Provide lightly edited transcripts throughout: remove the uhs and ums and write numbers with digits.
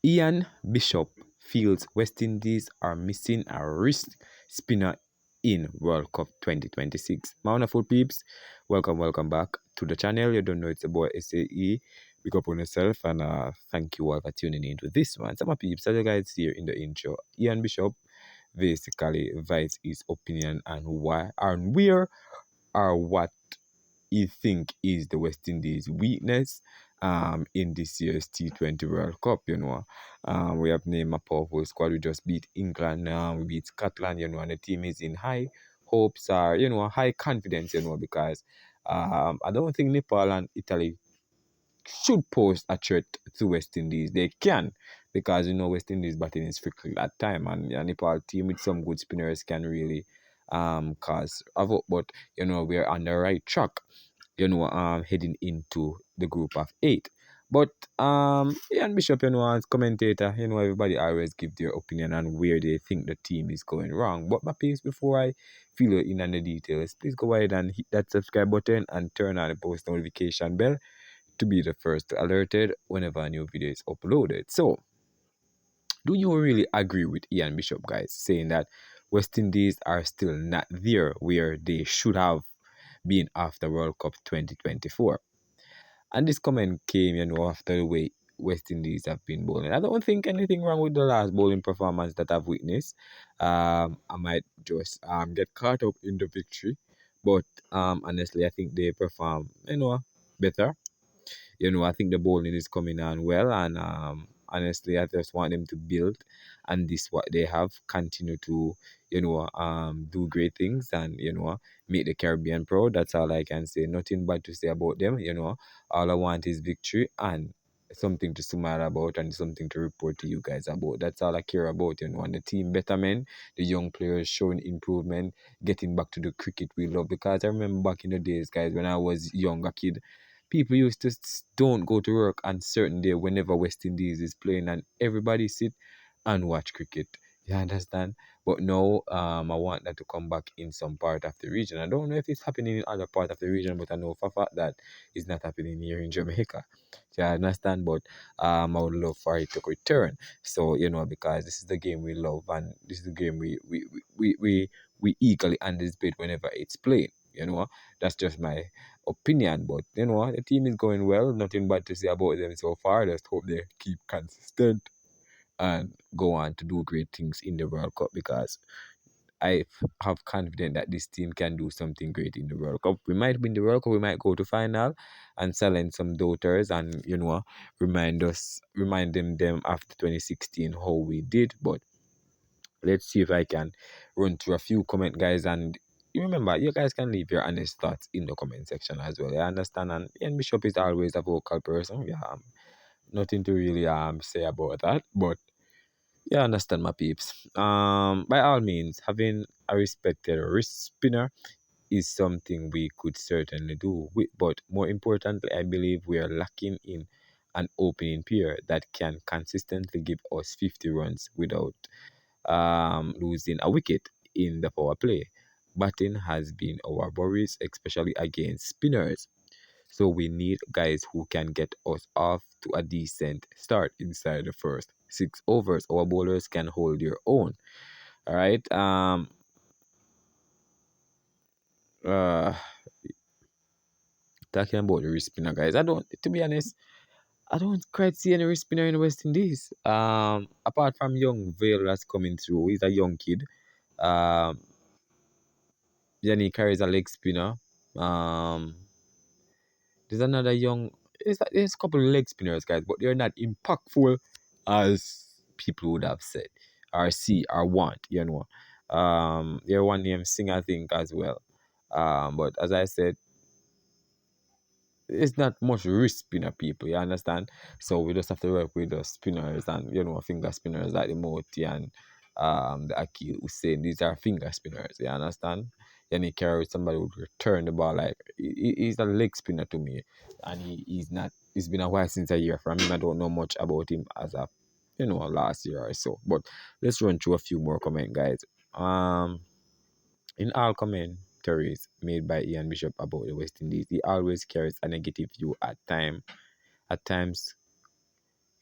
Ian Bishop feels West Indies are missing a wrist spinner in World Cup 2026. My wonderful peeps, welcome back to the channel. You don't know it's a boy SAE. Pick up on yourself and thank you all for tuning into this one. So my peeps, as you guys see here in the intro, Ian Bishop basically provides his opinion on why and where or what he think is the West Indies' weakness in this year's T20 World Cup, we have named a powerful squad. We just beat England, we beat Scotland, and the team is in high hopes or, high confidence, because I don't think Nepal and Italy should pose a threat to West Indies. They can, because West Indies batting is fickle at time, and Nepal team with some good spinners can really cause havoc. But we're on the right track, heading into the group of 8. But Ian Bishop, as commentator, everybody always give their opinion on where they think the team is going wrong. But my piece, before I fill you in on the details, please go ahead and hit that subscribe button and turn on the post notification bell to be the first alerted whenever a new video is uploaded. So, do you really agree with Ian Bishop, guys, saying that West Indies are still not there where they should have been after World Cup 2024? And this comment came, after the way West Indies have been bowling. I don't think anything wrong with the last bowling performance that I've witnessed. I might just get caught up in the victory, but honestly, I think they perform, better. I think the bowling is coming on well, and honestly, I just want them to build, and this what they have continue to, do great things, and make the Caribbean proud. That's all I can say. Nothing bad to say about them. All I want is victory and something to smile about and something to report to you guys about. That's all I care about. And the team betterment, the young players showing improvement, getting back to the cricket we love. Because I remember back in the days, guys, when I was younger kid, people used to don't go to work on certain day whenever West Indies is playing, and everybody sit and watch cricket. You understand? But now, I want that to come back in some part of the region. I don't know if it's happening in other part of the region, but I know for a fact that it's not happening here in Jamaica. You understand? But I would love for it to return. So because this is the game we love, and this is the game we eagerly anticipate whenever it's played. That's just my opinion. But the team is going well. Nothing bad to say about them so far. Just hope they keep consistent and go on to do great things in the World Cup, because I have confidence that this team can do something great in the World Cup. We might win the World Cup, we might go to final and silence some doubters, and remind them after 2016 how we did. But let's see if I can run through a few comment, guys, and you remember, you guys can leave your honest thoughts in the comment section as well. I understand, and Ian Bishop is always a vocal person. Yeah, nothing to really say about that, but yeah, I understand, my peeps. By all means, having a respected wrist spinner is something we could certainly do. But more importantly, I believe we are lacking in an opening pair that can consistently give us 50 runs without losing a wicket in the power play. Batting has been our worries, especially against spinners. So we need guys who can get us off to a decent start inside the first 6 overs. Our bowlers can hold their own. All right. Uh, Talking about the wrist spinner, guys. To be honest, I don't quite see any wrist spinner in the West Indies. Apart from young Vale that's coming through, he's a young kid. Um, Yanni carries a leg spinner. Um, there's another young. There's a couple of leg spinners, guys, but they're not impactful as people would have said, or see, or want. There's one named Singh, I think, as well. But as I said, it's not much wrist spinner people, you understand? So we just have to work with the spinners and finger spinners like the Moti and the Akil Hussein. These are finger spinners, you understand? Then he carries somebody who would return the ball like he's a leg spinner to me, and he's not. It's been a while since a year from him. I don't know much about him as a last year or so. But let's run through a few more comment, guys. In all commentaries made by Ian Bishop about the West Indies, he always carries a negative view at times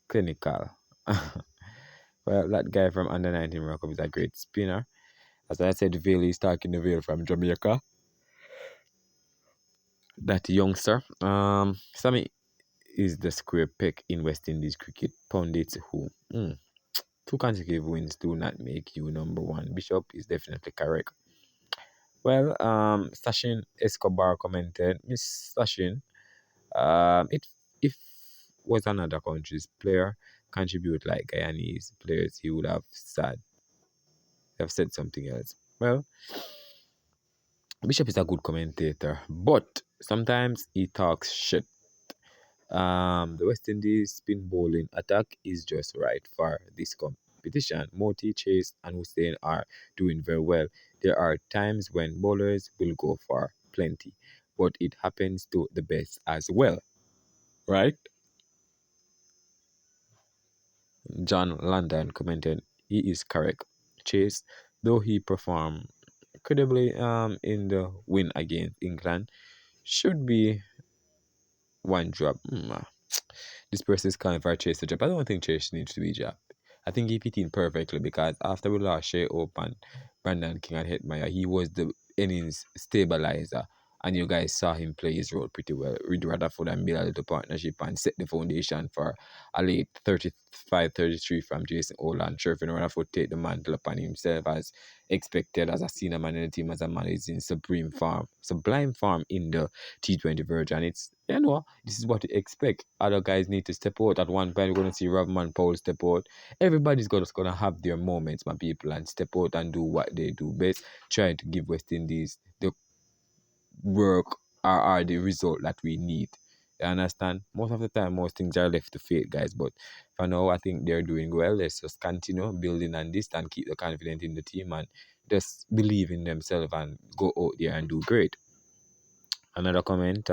clinical. Well, that guy from under 19 World Cup is a great spinner. As I said, Vale is talking the Vale from Jamaica. That youngster. Sammy is the square peg in West Indies cricket. Pundits who two consecutive wins do not make you number one. Bishop is definitely correct. Well, Sachin Escobar commented, Miss Sachin, it if was another country's player contribute like Guyanese players, he would have said something else. Well, Bishop is a good commentator, but sometimes he talks shit. The West Indies spin bowling attack is just right for this competition. Moti, Chase, and Hussein are doing very well. There are times when bowlers will go for plenty, but it happens to the best as well, right? John London commented, he is correct. Chase, though he performed credibly in the win against England, should be one drop. This person is calling for Chase to drop. I don't think Chase needs to be dropped. I think he fit in perfectly because after we lost Shea Open, Brandon King and Hetmeyer, he was the innings stabilizer. And you guys saw him play his role pretty well. Reed Rutherford and build a little partnership and set the foundation for a late 35-33 from Jason Oland. Sherfin Rutherford take the mantle upon himself as expected as a senior man in the team, as a man is in sublime form in the T20 version. It's, this is what you expect. Other guys need to step out. At one point, we're going to see Rovman Powell step out. Everybody's gonna have their moments, my people, and step out and do what they do best. Trying to give West Indies the work or the result that we need. You understand? Most of the time, most things are left to fate, guys. But for now, I think they're doing well. Let's just continue building on this and keep the confidence in the team and just believe in themselves and go out there and do great. Another comment,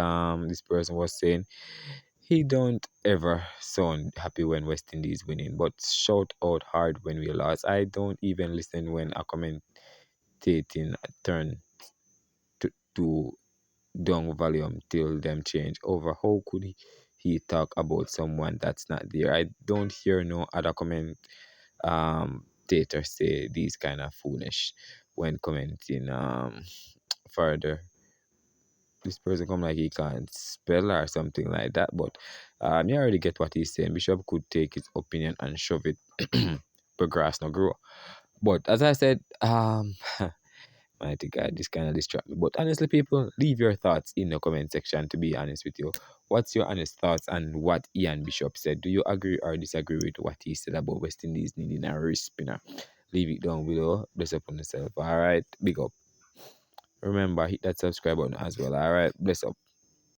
this person was saying he don't ever sound happy when West Indies winning, but shout out hard when we lost. I don't even listen when a commentating turn to down volume till them change over. How could he talk about someone that's not there? I don't hear no other commentator say these kind of foolish when commenting further. This person come like he can't spell or something like that. But you already get what he's saying. Bishop could take his opinion and shove it, but grass no grow. But as I said, mighty God, this kind of distract me. But honestly, people, leave your thoughts in the comment section. To be honest with you, what's your honest thoughts on what Ian Bishop said? Do you agree or disagree with what he said about West Indies needing a wrist spinner? Leave it down below. Bless up on yourself. All right, big up. Remember, hit that subscribe button as well. All right, bless up.